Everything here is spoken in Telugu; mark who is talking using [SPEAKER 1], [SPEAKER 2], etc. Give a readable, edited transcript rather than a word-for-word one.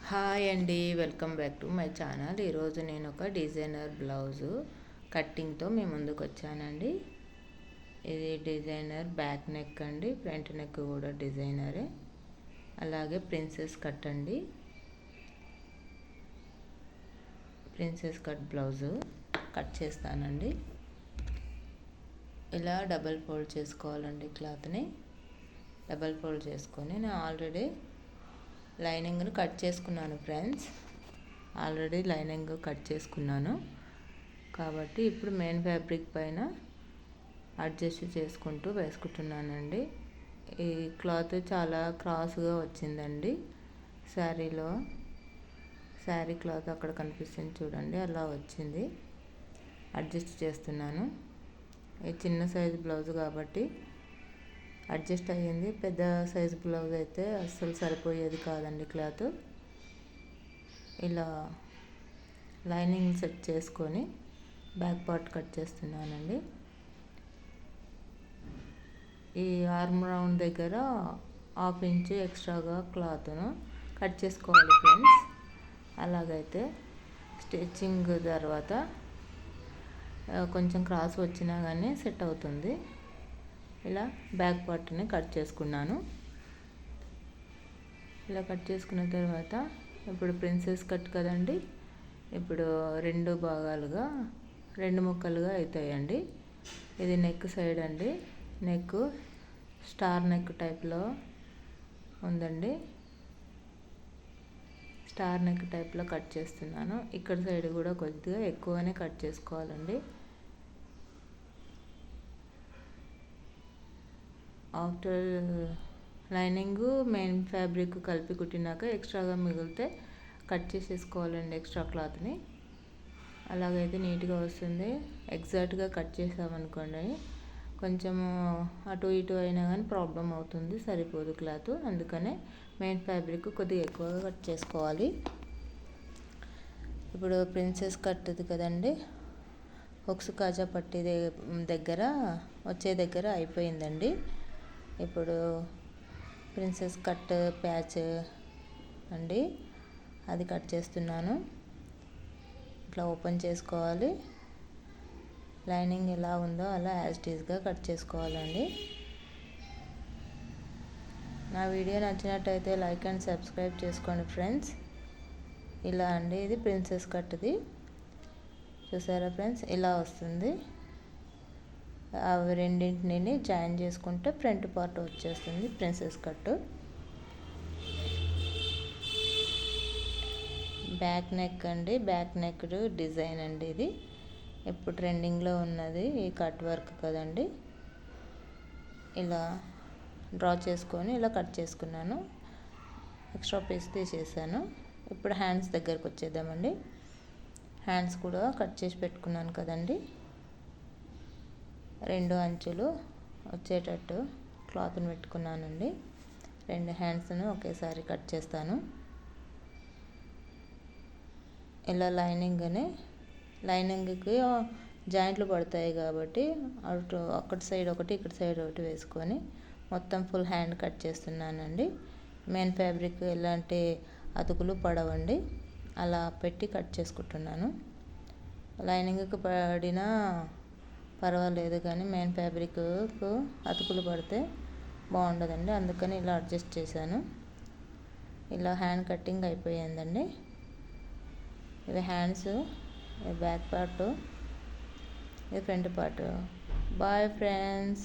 [SPEAKER 1] హాయ్ అండి, welcome back to my channel. ఈరోజు నేను ఒక డిజైనర్ బ్లౌజు కట్టింగ్తో మీ ముందుకు వచ్చానండి. ఇది డిజైనర్ బ్యాక్ నెక్ అండి, ఫ్రంట్ నెక్ కూడా డిజైనరే. అలాగే ప్రిన్సెస్ కట్ అండి, ప్రిన్సెస్ కట్ బ్లౌజు కట్ చేస్తానండి. ఇలా డబల్ ఫోల్డ్ చేసుకోవాలండి. క్లాత్ని డబల్ ఫోల్డ్ చేసుకొని నేను ఆల్రెడీ లైనింగ్ను కట్ చేసుకున్నాను ఫ్రెండ్స్. ఆల్రెడీ లైనింగ్ కట్ చేసుకున్నాను కాబట్టి ఇప్పుడు మెయిన్ ఫ్యాబ్రిక్ పైన అడ్జస్ట్ చేసుకుంటూ వేసుకుంటున్నానండి. ఈ క్లాత్ చాలా క్రాస్గా వచ్చిందండి. శారీలో శారీ క్లాత్ అక్కడ కనిపిస్తుంది చూడండి, అలా వచ్చింది. అడ్జస్ట్ చేస్తున్నాను. ఇది చిన్న సైజు బ్లౌజ్ కాబట్టి అడ్జస్ట్ అయ్యింది. పెద్ద సైజు బ్లౌజ్ అయితే అస్సలు సరిపోయేది కాదండి క్లాత్. ఇలా లైనింగ్ సెట్ చేసుకొని బ్యాక్ పార్ట్ కట్ చేస్తున్నానండి. ఈ ఆర్మ్ రౌండ్ దగ్గర 1/2 ఇంచ్ ఎక్స్ట్రాగా క్లాత్ను కట్ చేసుకోవాలి ఫ్రెండ్స్. అలాగైతే స్టిచ్చింగ్ తర్వాత కొంచెం క్రాస్ వచ్చినా కానీ సెట్ అవుతుంది. ఇలా బ్యాక్ పార్ట్ని కట్ చేసుకున్నాను. ఇలా కట్ చేసుకున్న తర్వాత ఇప్పుడు ప్రిన్సెస్ కట్ కదండి, ఇప్పుడు 2 భాగాలుగా 2 ముక్కలుగా అవుతాయండి. ఇది నెక్ సైడ్ అండి. నెక్ స్టార్ నెక్ టైప్లో ఉందండి. స్టార్ నెక్ టైప్లో కట్ చేస్తున్నాను. ఇక్కడ సైడ్ కూడా కొద్దిగా ఎక్కువనే కట్ చేసుకోవాలండి. ఆఫ్టర్ లైనింగ్ మెయిన్ ఫ్యాబ్రిక్ కలిపి కుట్టినాక ఎక్స్ట్రాగా మిగిలితే కట్ చేసేసుకోవాలండి ఎక్స్ట్రా క్లాత్ని. అలాగైతే నీట్గా వస్తుంది. ఎగ్జాక్ట్గా కట్ చేసామనుకోండి కొంచెము అటు ఇటు అయినా కానీ ప్రాబ్లం అవుతుంది, సరిపోదు క్లాత్. అందుకనే మెయిన్ ఫ్యాబ్రిక్ కొద్దిగా ఎక్కువగా కట్ చేసుకోవాలి. ఇప్పుడు ప్రిన్సెస్ కట్ది కదండి, హుక్స్ కాజా పట్టి దగ్గర దగ్గర అయిపోయిందండి. ఇప్పుడు ప్రిన్సెస్ కట్ ప్యాచ్ అండి, అది కట్ చేస్తున్నాను. ఇట్లా ఓపెన్ చేసుకోవాలి. లైనింగ్ ఎలా ఉందో అలా యాజ్ ఇట్ ఈస్గా కట్ చేసుకోవాలండి. నా వీడియో నచ్చినట్టయితే లైక్ అండ్ సబ్స్క్రైబ్ చేసుకోండి ఫ్రెండ్స్. ఇలా అండి, ఇది ప్రిన్సెస్ కట్ది చూసారా ఫ్రెండ్స్, ఇలా వస్తుంది. అవి రెండింటిని జాయిన్ చేసుకుంటే ఫ్రంట్ పార్ట్ వచ్చేస్తుంది ప్రిన్సెస్ కట్. బ్యాక్ నెక్ అండి, బ్యాక్ నెక్ డిజైన్ అండి. ఇది ఇప్పుడు ట్రెండింగ్లో ఉన్నది ఈ కట్ వర్క్ కదండి. ఇలా డ్రా చేసుకొని ఇలా కట్ చేసుకున్నాను. ఎక్స్ట్రా పీస్ తీసేసాను. ఇప్పుడు హ్యాండ్స్ దగ్గరకు వచ్చేద్దామండి. హ్యాండ్స్ కూడా కట్ చేసి పెట్టుకున్నాను కదండి. 2 అంచులు వచ్చేటట్టు క్లాత్ని పెట్టుకున్నానండి. 2 హ్యాండ్స్ను ఒకేసారి కట్ చేస్తాను. ఇలా లైనింగ్కి జాయింట్లు పడతాయి కాబట్టి అటు అక్కడి సైడ్ ఒకటి ఇక్కడ సైడ్ ఒకటి వేసుకొని మొత్తం ఫుల్ హ్యాండ్ కట్ చేస్తున్నానండి. మెయిన్ ఫ్యాబ్రిక్ ఎలాంటి అతుకులు పడవండి, అలా పెట్టి కట్ చేసుకుంటున్నాను. లైనింగ్కి పడినా పర్వాలేదు కానీ మెయిన్ ఫ్యాబ్రిక్ అతుకులు పడితే బాగుండదండి. అందుకని ఇలా అడ్జస్ట్ చేశాను. ఇలా హ్యాండ్ కటింగ్ అయిపోయిందండి. ఇవి హ్యాండ్స్, బ్యాక్ పార్ట్, ఇది ఫ్రంట్ పార్ట్. Boy friends.